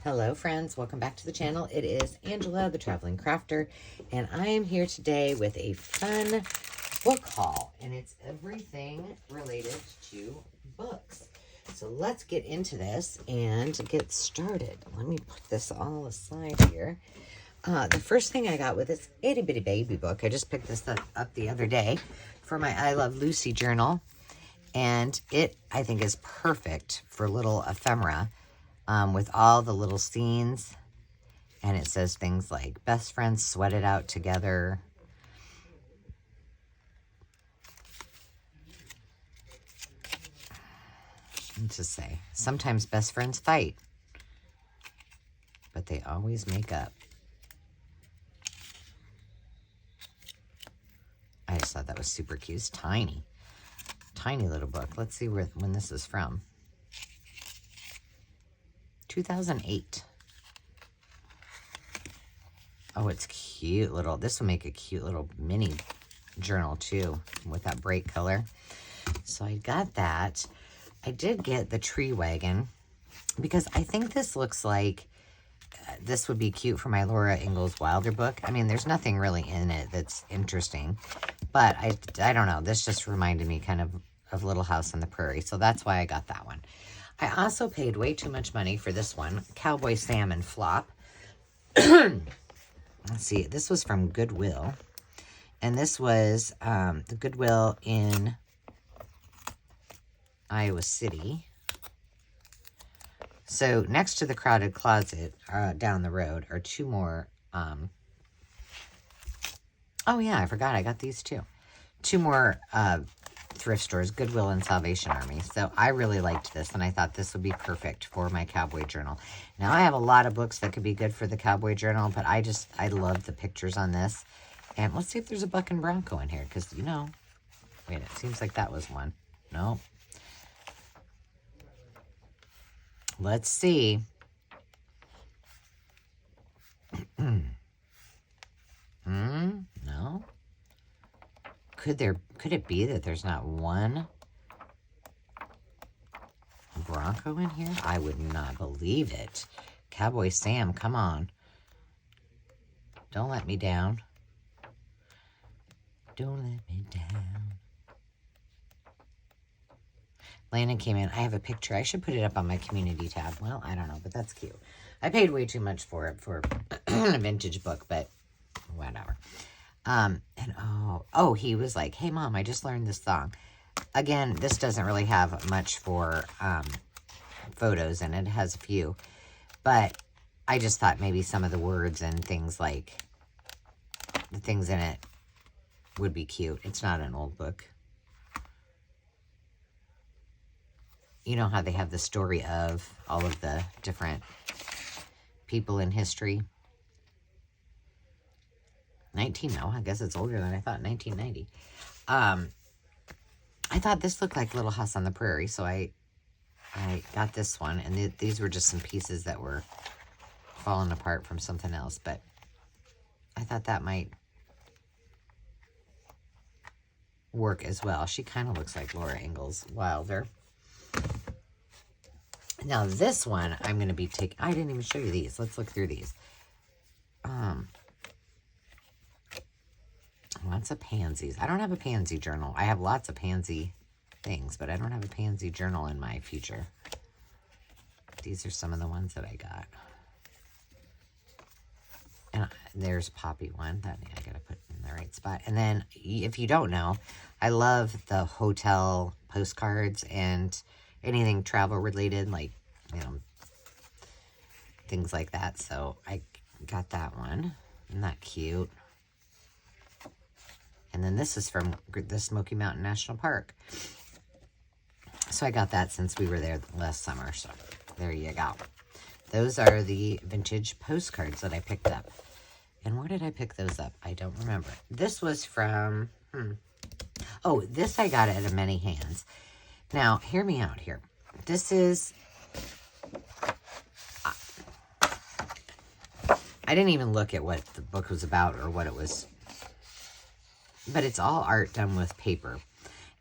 Hello friends, welcome back to the channel. It is Angela, the Traveling Crafter, and I am here today with a fun book haul, and it's everything related to books. So let's get into this and get started. Let me put this all aside here. The first thing I got with this itty bitty baby book, I just picked this up the other day for my I Love Lucy journal, and it, I think, is perfect for little ephemera. With all the little scenes, and it says things like best friends sweat it out together. And to say, sometimes best friends fight, but they always make up. I just thought that was super cute. It's tiny little book. Let's see when this is from. 2008. Oh, it's cute little. This will make a cute little mini journal too with that bright color. So I got that. I did get the tree wagon because I think this looks like this would be cute for my Laura Ingalls Wilder book. I mean, there's nothing really in it that's interesting, but I don't know. This just reminded me kind of Little House on the Prairie. So that's why I got that one. I also paid way too much money for this one, Cowboy Salmon Flop. Let's see, this was from Goodwill. And this was the Goodwill in Iowa City. So next to the Crowded Closet down the road are two more. Oh yeah, I forgot I got these too. Two more thrift stores, Goodwill and Salvation Army. So I really liked this, and I thought this would be perfect for my Cowboy journal. Now I have a lot of books that could be good for the Cowboy journal, but I love the pictures on this. And let's see if there's a buck and bronco in here, because, you know, wait, it seems like that was one. Nope. Let's see. No. Could it be that there's not one bronco in here? I would not believe it. Cowboy Sam, come on. Don't let me down. Don't let me down. Landon came in. I have a picture. I should put it up on my community tab. Well, I don't know, but that's cute. I paid way too much for it for a vintage book, but whatever. And he was like, hey mom, I just learned this song. Again, this doesn't really have much for photos, and it has a few, but I just thought maybe some of the words and things like the things in it would be cute. It's not an old book. You know how they have the story of all of the different people in history. No, I guess it's older than I thought, 1990. I thought this looked like Little House on the Prairie, so I got this one, and these were just some pieces that were falling apart from something else, but I thought that might work as well. She kind of looks like Laura Ingalls Wilder. Now this one, I'm going to be taking, I didn't even show you these. Let's look through these. Lots of pansies. I don't have a pansy journal. I have lots of pansy things, but I don't have a pansy journal in my future. These are some of the ones that I got. And there's Poppy one that I got to put in the right spot. And then, if you don't know, I love the hotel postcards and anything travel related, like, you know, things like that. So I got that one. Isn't that cute? And then this is from the Smoky Mountain National Park. So I got that since we were there last summer. So there you go. Those are the vintage postcards that I picked up. And where did I pick those up? I don't remember. This was from, oh, this I got at a Many Hands. Now, hear me out here. This is, I didn't even look at what the book was about or what it was. But it's all art done with paper.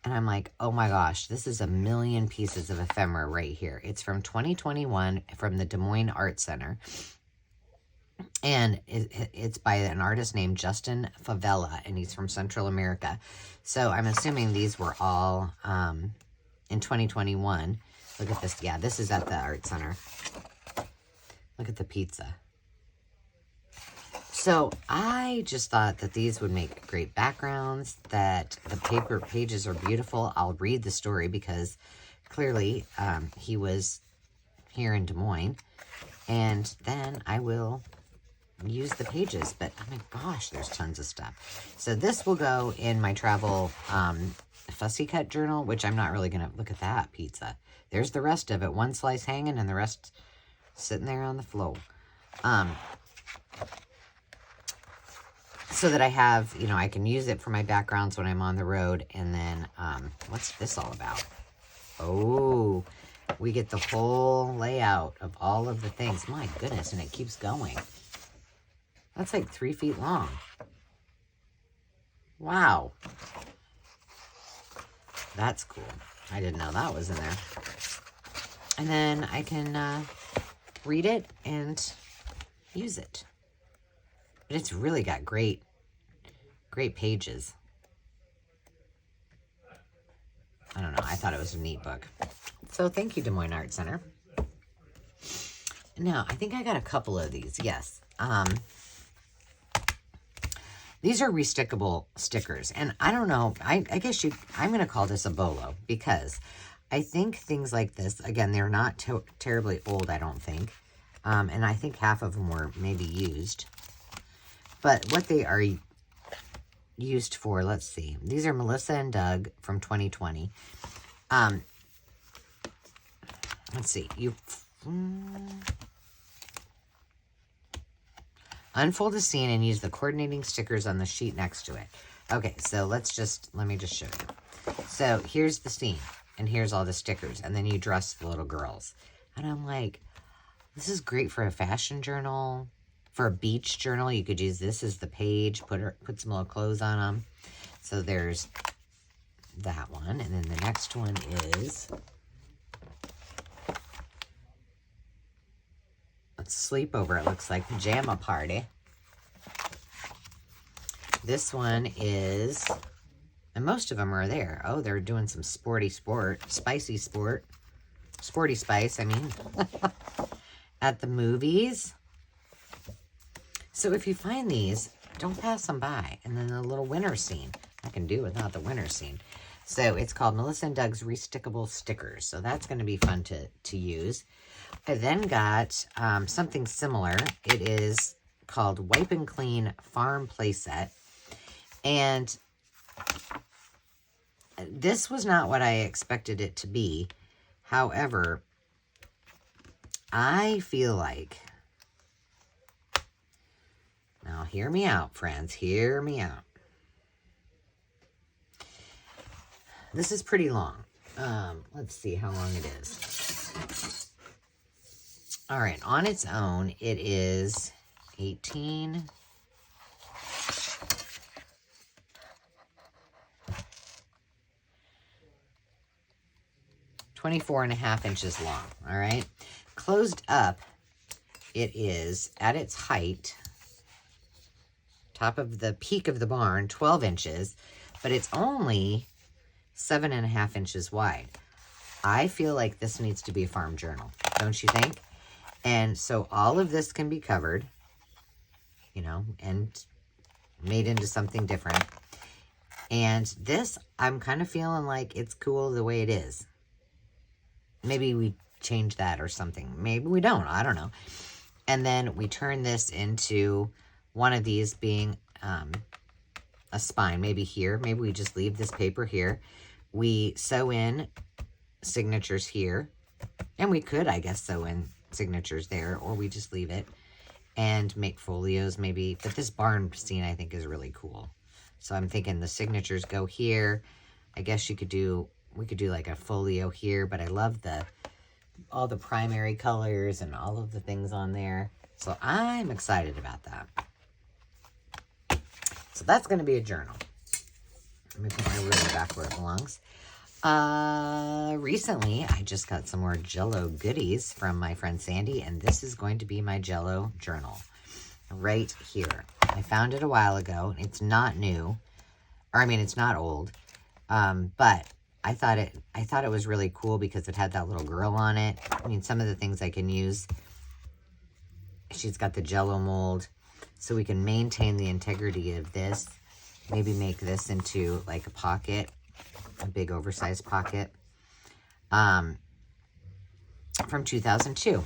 And I'm like, oh my gosh, this is a million pieces of ephemera right here. It's from 2021 from the Des Moines Art Center. And it's by an artist named Justin Favela, and he's from Central America. So I'm assuming these were all in 2021. Look at this. Yeah, this is at the art center. Look at the pizza. So I just thought that these would make great backgrounds, that the paper pages are beautiful. I'll read the story because clearly he was here in Des Moines. And then I will use the pages. But oh my gosh, there's tons of stuff. So this will go in my travel fussy cut journal, which I'm not really going to look at that pizza. There's the rest of it. One slice hanging and the rest sitting there on the floor. So that I have, you know, I can use it for my backgrounds when I'm on the road. And then, what's this all about? Oh, we get the whole layout of all of the things. My goodness, and it keeps going. That's like 3 feet long. Wow. That's cool. I didn't know that was in there. And then I can read it and use it. But it's really got great pages. I don't know. I thought it was a neat book. So thank you, Des Moines Art Center. Now, I think I got a couple of these. Yes. These are Restickable stickers. And I don't know. I guess I'm going to call this a bolo because I think things like this, again, they're not terribly old, I don't think. And I think half of them were maybe used. But what they are used for, let's see. These are Melissa and Doug from 2020. Let's see. You unfold a scene and use the coordinating stickers on the sheet next to it. Okay, so let me just show you. So here's the scene, and here's all the stickers, and then you dress the little girls. And I'm like, this is great for a fashion journal. For a beach journal, you could use this as the page, put some little clothes on them. So there's that one. And then the next one is a sleepover, it looks like. Pajama party. This one is, and most of them are there. Oh, they're doing some sporty spicy spice, I mean. At the movies. So if you find these, don't pass them by. And then the little winter scene. I can do without the winter scene. So it's called Melissa and Doug's Restickable Stickers. So that's going to be fun to use. I then got something similar. It is called Wipe and Clean Farm Playset. And this was not what I expected it to be. However, I feel like, now hear me out, friends, hear me out. This is pretty long. Let's see how long it is. All right, on its own, it is 18. .24.5 inches long, all right? Closed up, it is, at its height, top of the peak of the barn, 12 inches, but it's only 7.5 inches wide. I feel like this needs to be a farm journal, don't you think? And so all of this can be covered, you know, and made into something different. And this, I'm kind of feeling like it's cool the way it is. Maybe we change that or something. Maybe we don't. I don't know. And then we turn this into one of these being a spine. Maybe here. Maybe we just leave this paper here. We sew in signatures here. And we could, I guess, sew in signatures there. Or we just leave it and make folios maybe. But this barn scene, I think, is really cool. So I'm thinking the signatures go here. I guess we could do like a folio here, but I love all the primary colors and all of the things on there. So I'm excited about that. So that's going to be a journal. Let me put my ruler back where it belongs. Recently, I just got some more Jello goodies from my friend Sandy, and this is going to be my Jello journal right here. I found it a while ago. It's not new, or I mean, it's not old, but I thought it was really cool because it had that little girl on it. I mean, some of the things I can use. She's got the Jello mold, so we can maintain the integrity of this. Maybe make this into like a pocket. A big oversized pocket from 2002,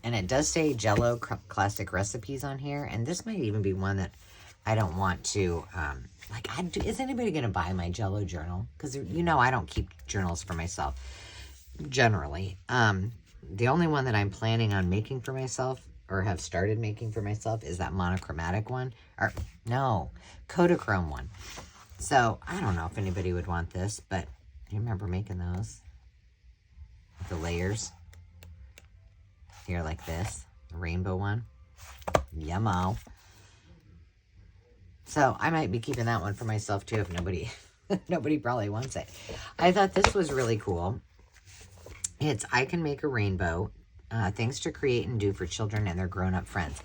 and it does say Jello classic recipes on here, and this might even be one that I don't want to is anybody gonna buy my Jello journal? Because you know I don't keep journals for myself generally. The only one that I'm planning on making for myself, or have started making for myself, is that monochromatic one, or no, Kodachrome one. So, I don't know if anybody would want this, but you remember making those? With the layers. Here, like this. The rainbow one. Yummo. So, I might be keeping that one for myself, too, if nobody probably wants it. I thought this was really cool. It's I Can Make a Rainbow. Things to create and do for children and their grown-up friends.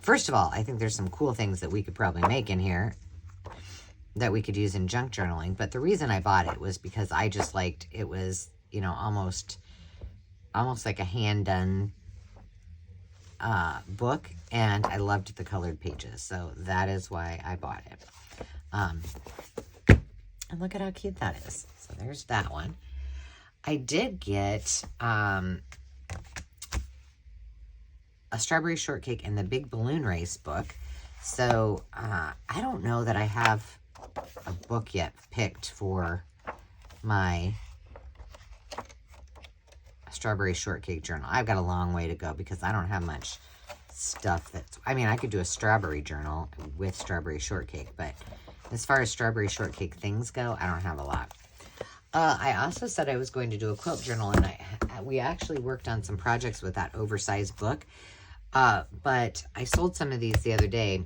First of all, I think there's some cool things that we could probably make in here that we could use in junk journaling. But the reason I bought it was because I just liked, it was, you know, almost like a hand-done book, and I loved the colored pages. So that is why I bought it. And look at how cute that is. So there's that one. I did get a strawberry shortcake in the Big Balloon Race book. So I don't know that I have a book yet picked for my strawberry shortcake journal. I've got a long way to go because I don't have much stuff that's, I mean, I could do a strawberry journal with strawberry shortcake, but as far as strawberry shortcake things go, I don't have a lot. I also said I was going to do a quilt journal, and we actually worked on some projects with that oversized book, but I sold some of these the other day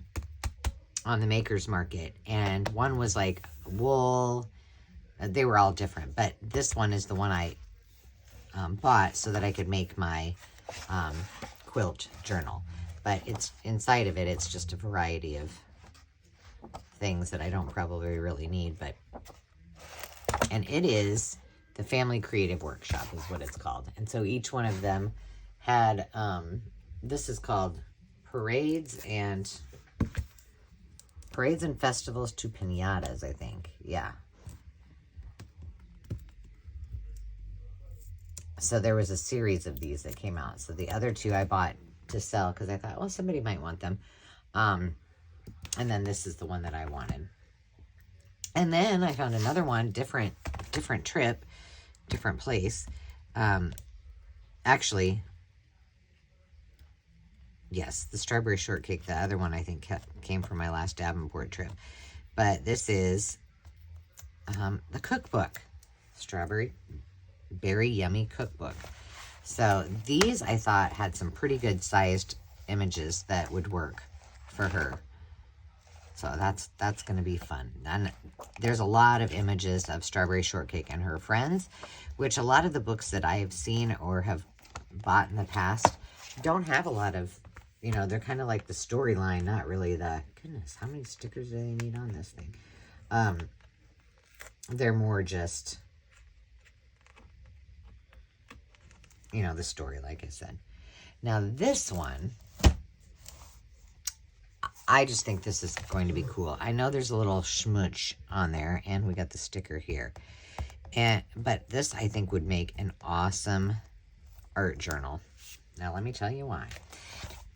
on the Maker's Market, and one was like wool. They were all different, but this one is the one I bought so that I could make my quilt journal. But it's inside of it, it's just a variety of things that I don't probably really need, but and it is the Family Creative Workshop is what it's called. And so each one of them had this is called Parades and Festivals to Piñatas, I think. Yeah. So there was a series of these that came out. So the other two I bought to sell because I thought, well, somebody might want them. And then this is the one that I wanted. And then I found another one, different trip, different place. Actually, yes, the strawberry shortcake, the other one I think came from my last Davenport trip. But this is the cookbook, Strawberry Berry Yummy Cookbook. So these I thought had some pretty good sized images that would work for her. So that's going to be fun. And there's a lot of images of Strawberry Shortcake and her friends, which a lot of the books that I have seen or have bought in the past don't have a lot of, you know, they're kind of like the storyline, not really the, goodness, how many stickers do they need on this thing? They're more just, you know, the story, like I said. Now this one, I just think this is going to be cool. I know there's a little schmooch on there, and we got the sticker here. But this, I think, would make an awesome art journal. Now, let me tell you why.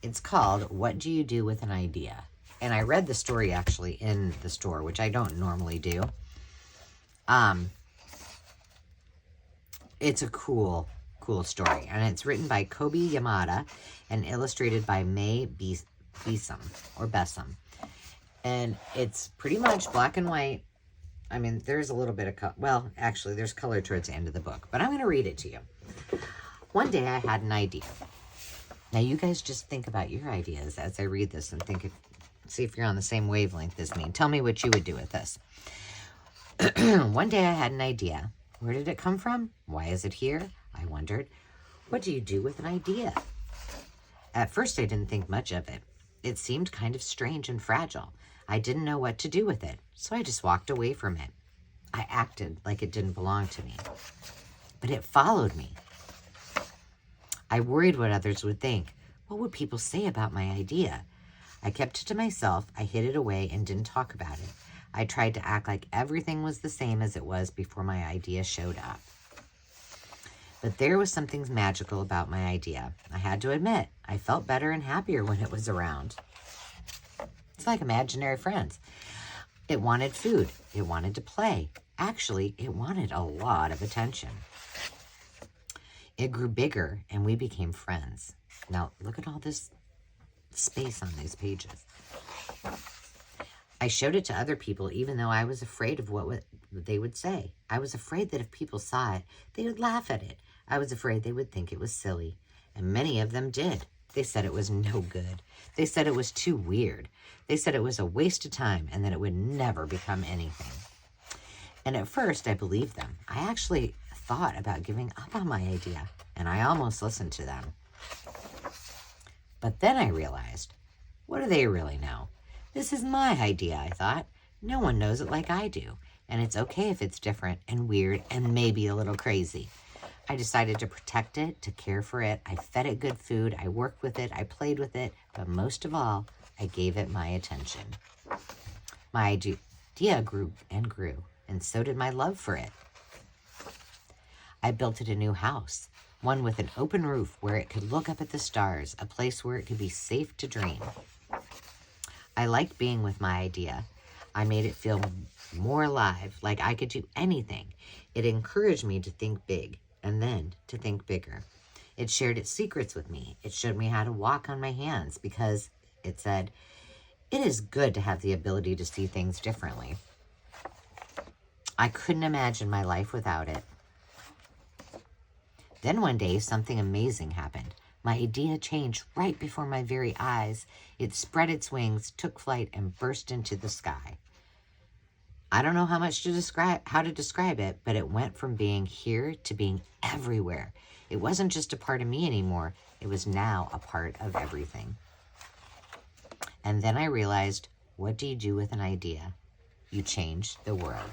It's called What Do You Do With an Idea? And I read the story, actually, in the store, which I don't normally do. It's a cool story. And it's written by Kobe Yamada and illustrated by May Bessam. And it's pretty much black and white. I mean, there's a little bit of color. Well, actually, there's color towards the end of the book. But I'm going to read it to you. One day I had an idea. Now, you guys just think about your ideas as I read this and see if you're on the same wavelength as me. Tell me what you would do with this. One day I had an idea. Where did it come from? Why is it here? I wondered. What do you do with an idea? At first, I didn't think much of it. It seemed kind of strange and fragile. I didn't know what to do with it, so I just walked away from it. I acted like it didn't belong to me. But it followed me. I worried what others would think. What would people say about my idea? I kept it to myself. I hid it away and didn't talk about it. I tried to act like everything was the same as it was before my idea showed up. But there was something magical about my idea. I had to admit, I felt better and happier when it was around. It's like imaginary friends. It wanted food. It wanted to play. Actually, it wanted a lot of attention. It grew bigger and we became friends. Now, look at all this space on these pages. I showed it to other people even though I was afraid of what they would say. I was afraid that if people saw it, they would laugh at it. I was afraid they would think it was silly. And many of them did. They said it was no good. They said it was too weird. They said it was a waste of time and that it would never become anything. And at first, I believed them. I actually thought about giving up on my idea, and I almost listened to them. But then I realized, what do they really know? This is my idea, I thought. No one knows it like I do, and it's okay if it's different and weird and maybe a little crazy. I decided to protect it, to care for it. I fed it good food. I worked with it. I played with it. But most of all, I gave it my attention. My idea grew and grew, and so did my love for it. I built it a new house, one with an open roof where it could look up at the stars, a place where it could be safe to dream. I liked being with my idea. I made it feel more alive, like I could do anything. It encouraged me to think big, and then to think bigger. It shared its secrets with me. It showed me how to walk on my hands because it said, it is good to have the ability to see things differently. I couldn't imagine my life without it. Then one day, something amazing happened. My idea changed right before my very eyes. It spread its wings, took flight, and burst into the sky. I don't know how to describe it, but it went from being here to being everywhere. It wasn't just a part of me anymore. It was now a part of everything. And then I realized, what do you do with an idea? You change the world.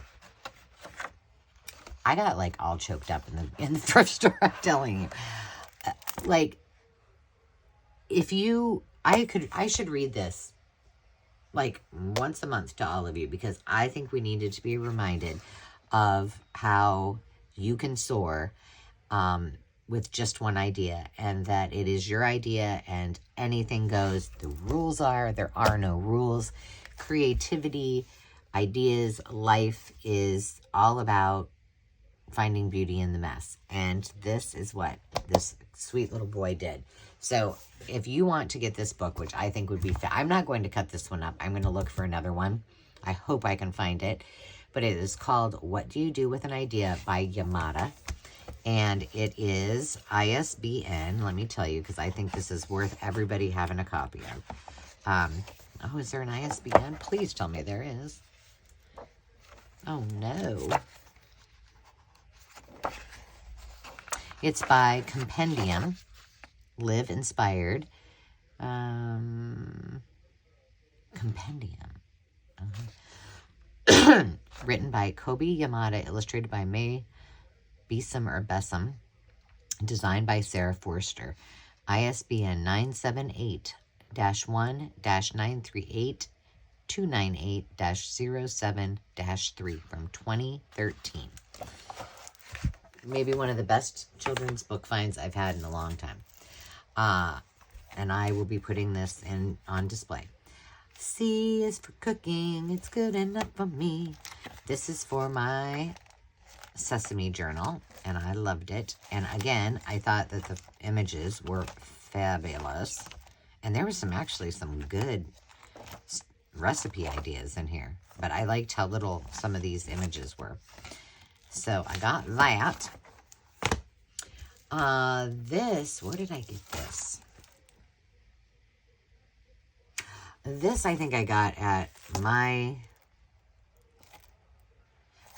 I got like all choked up in the thrift store, I'm telling you. I should read this like once a month to all of you because I think we needed to be reminded of how you can soar with just one idea and that it is your idea and anything goes. The rules are, there are no rules. Creativity, ideas, life is all about finding beauty in the mess. And this is what this sweet little boy did. So if you want to get this book, which I think would be I'm not going to cut this one up. I'm going to look for another one. I hope I can find it. But it is called What Do You Do With an Idea by Yamada. And it is ISBN, let me tell you, because I think this is worth everybody having a copy of. Oh, is there an ISBN? Please tell me there is. Oh, no. It's by Compendium, Live Inspired. Compendium. Written by Kobe Yamada, illustrated by May Bessam, designed by Sarah Forster. ISBN 978-1-938-298-07-3 from 2013. Maybe one of the best children's book finds I've had in a long time. And I will be putting this on display. C is for cooking. It's good enough for me. This is for my Sesame journal, and I loved it. And again, I thought that the images were fabulous. And there was actually some good recipe ideas in here. But I liked how little some of these images were. So I got that. Where did I get this? This I think I got at my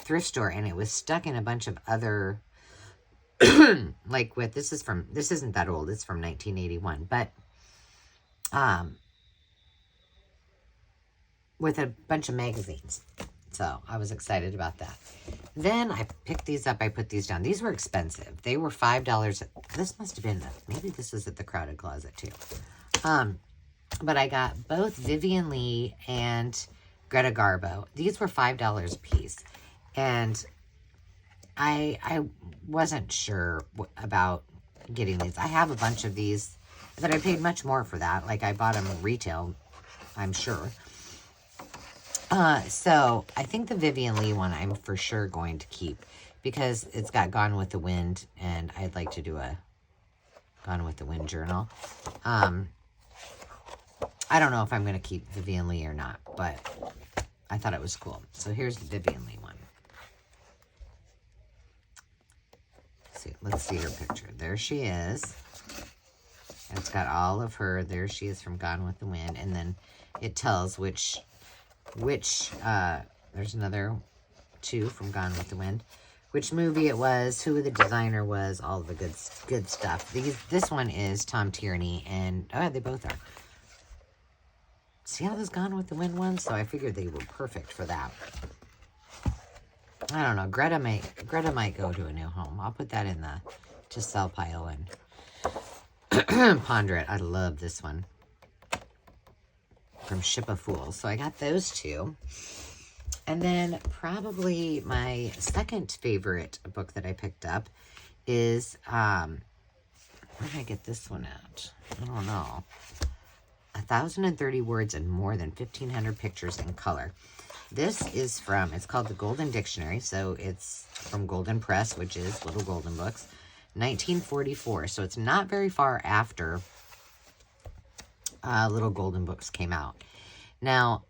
thrift store, and it was stuck in a bunch of other, like with, this isn't that old, it's from 1981, but, with a bunch of magazines. So I was excited about that. Then I picked these up. I put these down. These were expensive. They were $5. This must have been, maybe this is at the Crowded Closet too. But I got both Vivian Lee and Greta Garbo. These were $5 a piece. And I wasn't sure about getting these. I have a bunch of these that I paid much more for that. Like I bought them retail, I'm sure. So I think the Vivian Lee one I'm for sure going to keep because it's got Gone with the Wind, and I'd like to do a Gone with the Wind journal. I don't know if I'm going to keep Vivian Lee or not, but I thought it was cool. So here's the Vivian Lee one. Let's see her picture. There she is. It's got all of her. There she is from Gone with the Wind, and then it tells which there's another 2 from Gone with the Wind, which movie it was, who the designer was, all the good stuff. This one is Tom Tierney, and they both are. See how this Gone with the Wind ones? So I figured they were perfect for that. I don't know. Greta might go to a new home. I'll put that in the to sell pile and ponder it. I love this one from Ship of Fools. So I got those 2. And then probably my second favorite book that I picked up is, where did I get this one at? I don't know. 1,030 Words and More Than 1,500 Pictures in Color. This is from, it's called the Golden Dictionary. So it's from Golden Press, which is Little Golden Books, 1944. So it's not very far after Little Golden Books came out. Now,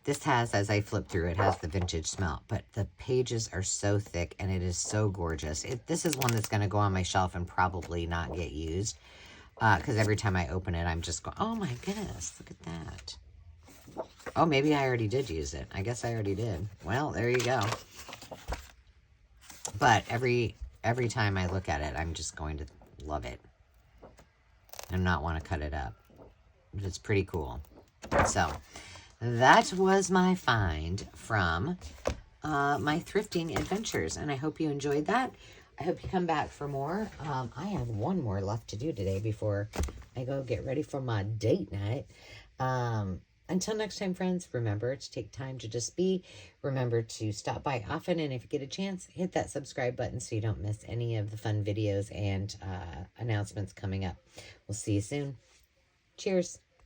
this has, as I flip through, it has the vintage smell, but the pages are so thick and it is so gorgeous. This is one that's going to go on my shelf and probably not get used because every time I open it, I'm just going, oh my goodness, look at that. Oh, maybe I already did use it. I guess I already did. Well, there you go. But every time I look at it, I'm just going to love it and not want to cut it up. But it's pretty cool. So that was my find from my thrifting adventures, and I hope you enjoyed that. I hope you come back for more. I have one more left to do today before I go get ready for my date night. Until next time, friends, remember to take time to just be. Remember to stop by often, and if you get a chance, hit that subscribe button so you don't miss any of the fun videos and announcements coming up. We'll see you soon. Cheers.